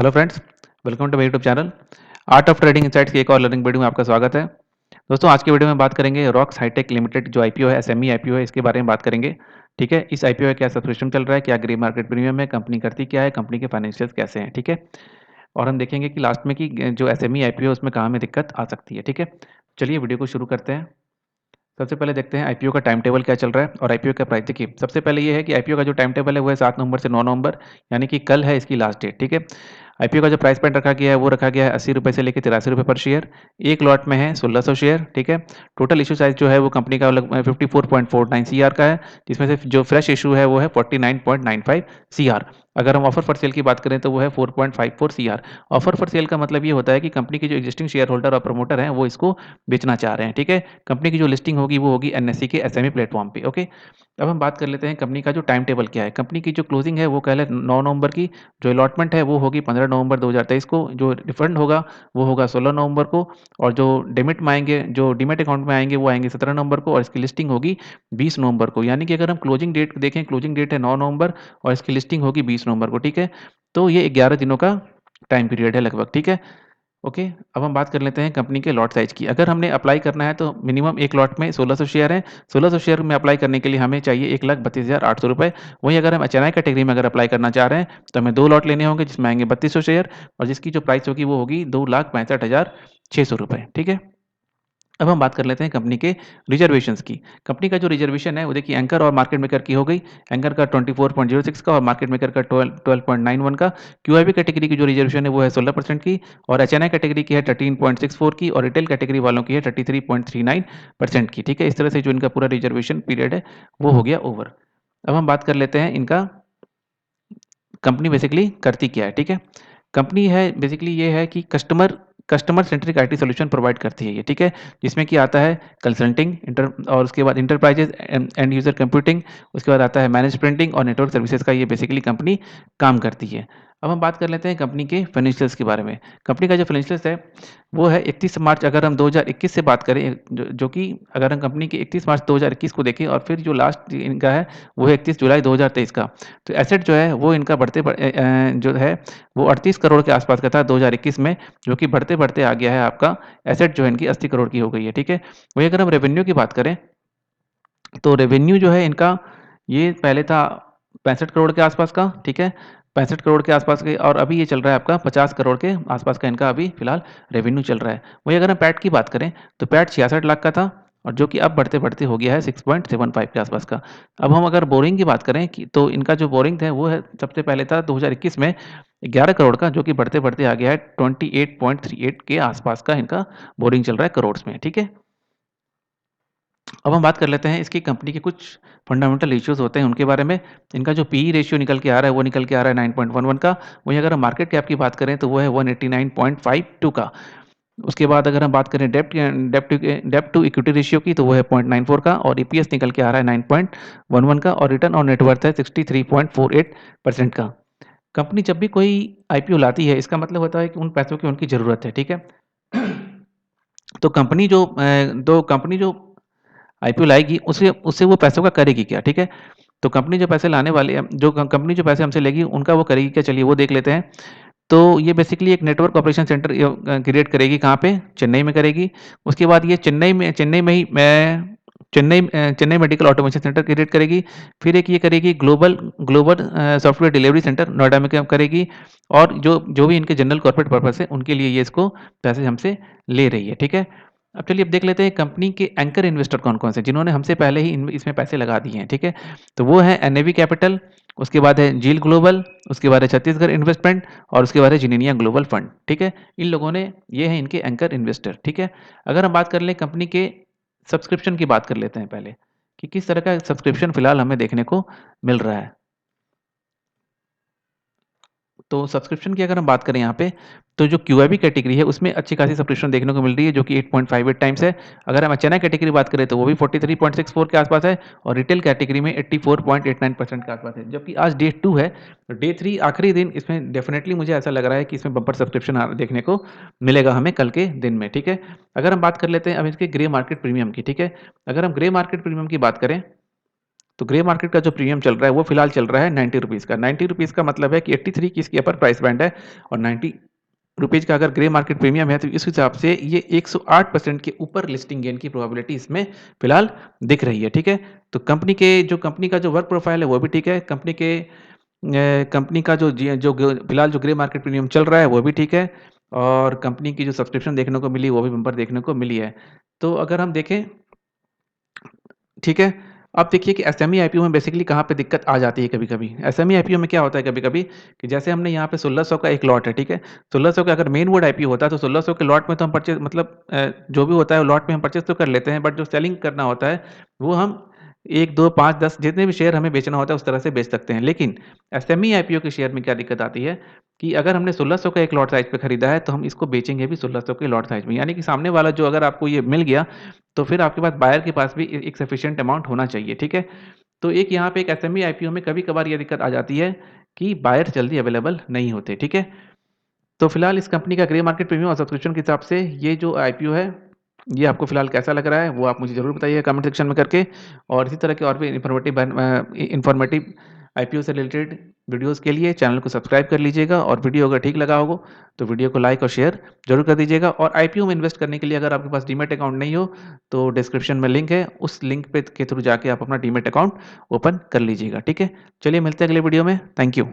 Hello friends, welcome to my YouTube channel. Art of trading insights की एक और learning video में आपका स्वागत है। दोस्तों, आज की वीडियो में बात करेंगे रॉक्स हाईटेक लिमिटेड जो आईपीओ है, एसएमई आईपीओ है, इसके बारे में बात करेंगे। ठीक है, इस आईपीओ का क्या सब्सक्रिप्शन चल रहा है, क्या ग्रे मार्केट प्रीमियम है, कंपनी करती क्या है, कंपनी के फाइनेंशियल्स कैसे हैं। ठीक है, और हम देखेंगे कि लास्ट में कि जो एसएमई आईपीओ है उसमें कहाँ में दिक्कत आ सकती है। ठीक है, चलिए वीडियो को शुरू करते हैं। सबसे पहले देखते हैं आईपीओ का टाइम टेबल क्या चल रहा है और आईपीओ का प्राइस। देखिए, सबसे पहले ये है कि आईपीओ का जो टाइम टेबल है वो है 7 नवंबर से 9 नवंबर, यानी कि कल है इसकी लास्ट डेट। ठीक है, आईपीओ का जो प्राइस पॉइंट रखा गया है वो रखा गया है 80 रुपये से लेकर 83 रुपये पर शेयर। एक लॉट में है 1600 शेयर। ठीक है, टोटल इशू साइज जो है वो कंपनी का 54.49 सीआर का है, जिसमें से जो फ्रेश इशू है वो है 49.95 सीआर। अगर हम ऑफर फॉर सेल की बात करें तो वो है 4.54 सीआर। ऑफर फॉर सेल का मतलब ये होता है कि कंपनी के जो एग्जिस्टिंग शेयर होल्डर और प्रमोटर हैं वो इसको बेचना चाह रहे हैं। ठीक है, कंपनी की जो लिस्टिंग होगी वो होगी एनएससी के एसएमई प्लेटफॉर्म पे। ओके, अब हम बात कर लेते हैं कंपनी का जो टाइम टेबल क्या है। कंपनी की जो क्लोजिंग है वो कल है 9 नवंबर की, जो अलॉटमेंट है वो होगी 15 नवंबर 2023 को, जो रिफंड होगा वो होगा 16 नवंबर को, और जो डिमिट में आएंगे, जो डीमेट अकाउंट में आएंगे वो आएंगे 17 नवंबर को, और इसकी लिस्टिंग होगी 20 नवंबर को। यानी कि अगर हम क्लोजिंग डेट देखें, क्लोजिंग डेट है 9 नवंबर और इसकी लिस्टिंग होगी 20 नवंबर को। ठीक है, तो ये 11 दिनों का टाइम पीरियड है लगभग। ठीक है, ओके, अब हम बात कर लेते हैं कंपनी के लॉट साइज़ की। अगर हमने अप्लाई करना है तो मिनिमम एक लॉट में 1600 शेयर हैं। 1600 शेयर में अप्लाई करने के लिए हमें चाहिए 1,32,800 रुपए। वहीं अगर हम एचएनआई कैटेगरी में अगर अप्लाई करना चाह रहे हैं तो हमें 2 लॉट लेने होंगे, जिसमें आएँगे 3200 शेयर, और जिसकी जो प्राइस होगी वो होगी 2,65,600 रुपए। ठीक है? अब हम बात कर लेते हैं कंपनी के रिजर्वेशंस की। कंपनी का जो रिजर्वेशन है वो देखिए, एंकर और मार्केट मेकर की हो गई। एंकर का 24.06 का और मार्केट मेकर का 12.91 का। क्यूआईबी कैटेगरी की जो रिजर्वेशन है वो है 16% की, और एचएनआई कैटेगरी की है 13.64 की, और रिटेल कैटेगरी वालों की है 33.39% की। ठीक है, इस तरह से जो इनका पूरा रिजर्वेशन पीरियड है वो हो गया ओवर। अब हम बात कर लेते हैं इनका कंपनी बेसिकली करती क्या है। ठीक है, कंपनी है बेसिकली ये है कि customer customer centric IT solution provide करती है ये। ठीक है, जिसमें कि आता है कंसल्टिंग इंटर, और उसके बाद इंटरप्राइजेज एंड यूजर कंप्यूटिंग, उसके बाद आता है मैनेज प्रिंटिंग और नेटवर्क सर्विसेज का ये बेसिकली कंपनी काम करती है। अब हम बात कर लेते हैं कंपनी के फाइनेंशियल्स के बारे में। कंपनी का जो फाइनेंशियल्स है वो है 31 मार्च, अगर हम 2021 से बात करें, जो कि अगर हम कंपनी के 31 मार्च 2021 को देखें, और फिर जो लास्ट इनका है वो है 31 जुलाई 2023 का। तो एसेट जो है वो इनका जो है वो 38 करोड़ के आसपास का था 2021 में, जो कि बढ़ते-बढ़ते आ गया है आपका, एसेट जो है इनकी 80 करोड़ की हो गई है। ठीक है? वहीं अगर हम रेवेन्यू की बात करें, तो रेवेन्यू जो है इनका ये पहले था 65 करोड़ के आसपास का। ठीक है? 65 करोड़ के आसपास के, और अभी ये चल रहा है आपका 50 करोड़ के आसपास का इनका अभी फिलहाल रेवेन्यू चल रहा है। वहीं अगर हम पैट की बात करें तो पैट 66 लाख का था, और जो कि अब बढ़ते-बढ़ते हो गया है 6.75 के आसपास का। अब हम अगर बोरिंग की बात करें कि तो इनका जो बोरिंग है वो है, सबसे पहले था 2021 में 11 करोड़ का, जो कि बढ़ते-बढ़ते आ गया है 28.38 के आसपास का इनका बोरिंग चल रहा है करोड़्स में। ठीक है? अब हम बात कर लेते हैं इसकी कंपनी के कुछ फंडामेंटल इश्यूज़ होते हैं उनके बारे में। इनका जो पीई रेशियो निकल के आ रहा है वो निकल के आ रहा है 9.11 का। वहीं अगर हम मार्केट कैप की बात करें तो वो है 189.52 का। उसके बाद अगर हम बात करें डेब्ट टू इक्विटी रेशियो की तो वो है 0.94 का, और ईपीएस निकल के आ रहा है 9.11 का, और रिटर्न ऑन नेटवर्थ है 63.48% का। कंपनी जब भी कोई आईपीओ लाती है इसका मतलब होता है कि उन पैसों की उनकी ज़रूरत है। ठीक है? तो कंपनी जो आईपीओ लाएगी उससे उससे वो पैसों का करेगी क्या। ठीक है, तो कंपनी जो पैसे लाने वाली है, जो कंपनी जो पैसे हमसे लेगी उनका वो करेगी क्या, चलिए वो देख लेते हैं। तो ये बेसिकली एक नेटवर्क ऑपरेशन सेंटर क्रिएट करेगी, कहाँ पे, चेन्नई में करेगी। उसके बाद ये Chennai medical automation centre create करेगी। फिर एक ये करेगी global global software delivery centre Noida में करेगी, और जो जो भी इनके जनरल कॉर्पोरेट पर्पस है उनके लिए ये इसको पैसे हमसे ले रही है। ठीक है, अब चलिए अब देख लेते हैं कंपनी के एंकर इन्वेस्टर कौन-कौन से, जिन्होंने हमसे पहले ही इसमें पैसे लगा दिए हैं। ठीक है, तो वो है एनएवी कैपिटल, उसके बाद है जील ग्लोबल, उसके बाद है छत्तीसगढ़ इन्वेस्टमेंट, और उसके बाद है जिनेनिया ग्लोबल फंड। ठीक है, इन लोगों ने, ये हैं इनके एंकर इन्वेस्टर। ठीक है, अगर हम बात कर लें कंपनी के सब्सक्रिप्शन की बात कर लेते हैं पहले, कि किस तरह का सब्सक्रिप्शन फिलहाल हमें देखने को मिल रहा है। तो सब्सक्रिप्शन की अगर हम बात करें यहाँ पे, तो जो क्यूआईबी कैटेगरी है उसमें अच्छी खासी सब्सक्रिप्शन देखने को मिल रही है, जो कि 8.58 टाइम्स है। अगर हम एचएनआई कैटेगरी बात करें तो वो भी 43.64 के आसपास है, और रिटेल कैटेगरी में 84.89% के आसपास है। जबकि आज डे 2 है, तो डे 3 आखिरी दिन, इसमें डेफिनेटली मुझे ऐसा लग रहा है कि इसमें बम्पर सब्सक्रिप्शन देखने को मिलेगा हमें कल के दिन में। ठीक है, अगर हम बात कर लेते हैं अब इसके ग्रे मार्केट प्रीमियम की। ठीक है, अगर हम ग्रे मार्केट प्रीमियम की बात करें तो ग्रे मार्केट का जो प्रीमियम चल रहा है वो फिलहाल चल रहा है 90 रुपीज़ का। 90 रुपीज़ का मतलब है कि 83 की इसकी अपर प्राइस बैंड है और 90 रुपीज़ का अगर ग्रे मार्केट प्रीमियम है तो इस हिसाब से ये 108% के ऊपर लिस्टिंग गेन की प्रोबेबिलिटी इसमें फिलहाल दिख रही है, ठीक है? तो कंपनी का जो वर्क प्रोफाइल है वो भी ठीक है। कंपनी का जो फिलहाल जो ग्रे मार्केट प्रीमियम चल रहा है वो भी ठीक है और कंपनी की जो सब्सक्रिप्शन देखने को मिली वो भी बम्पर देखने को मिली है। तो अगर हम देखें, ठीक है? अब देखिए कि एसएमई आईपीओ में बेसिकली कहाँ पे दिक्कत आ जाती है कभी-कभी। एसएमई आईपीओ में क्या होता है कभी-कभी कि जैसे हमने यहाँ पे 1600 का एक लॉट है, ठीक है? 1600 का अगर मेन बोर्ड आईपीओ होता है तो 1600 के लॉट में तो हम परचेज़ मतलब जो भी होता है लॉट में हम परचेज़ तो कर लेते हैं, बट जो सेलिंग करना होता है वो हम 1, 2, 5, 10 जितने भी शेयर हमें बेचना होता है उस तरह से बेच सकते हैं। लेकिन एसएमई आईपीओ के शेयर में क्या दिक्कत आती है कि अगर हमने 1600 का एक लॉट साइज़ पे खरीदा है तो हम इसको बेचेंगे भी 1600 के लॉट साइज़ में। यानी कि सामने वाला जो अगर आपको ये मिल गया तो फिर आपके पास बायर के पास भी एक सफिशिएंट अमाउंट होना चाहिए, ठीक है? तो एक यहाँ पे एक एसएमई आईपीओ में कभी-कभार ये दिक्कत आ जाती है कि बायर जल्दी अवेलेबल नहीं होते, ठीक है? तो फिलहाल इस कंपनी का ग्रे मार्केट प्रीमियम और सब्सक्रिप्शन के हिसाब से ये जो आईपीओ है, ये आपको फिलहाल कैसा लग रहा है, वो आप मुझे ज़रूर बताइए कमेंट सेक्शन में करके और इसी तरह के और भी इन्फॉर्मेटिव आईपीओ से रिलेटेड वीडियोज़ के लिए चैनल को सब्सक्राइब कर लीजिएगा और वीडियो अगर ठीक लगा हो, तो वीडियो को लाइक और शेयर ज़रूर कर दीजिएगा और आईपीओ में इन्वेस्ट करने के लिए अगर आपके पास डीमैट अकाउंट नहीं हो, तो डिस्क्रिप्शन में लिंक है, उस लिंक पे के थ्रू जाके आप अपना डीमैट अकाउंट ओपन कर लीजिएगा, ठीक है? चलिए मिलते हैं अगले वीडियो में। Thank you.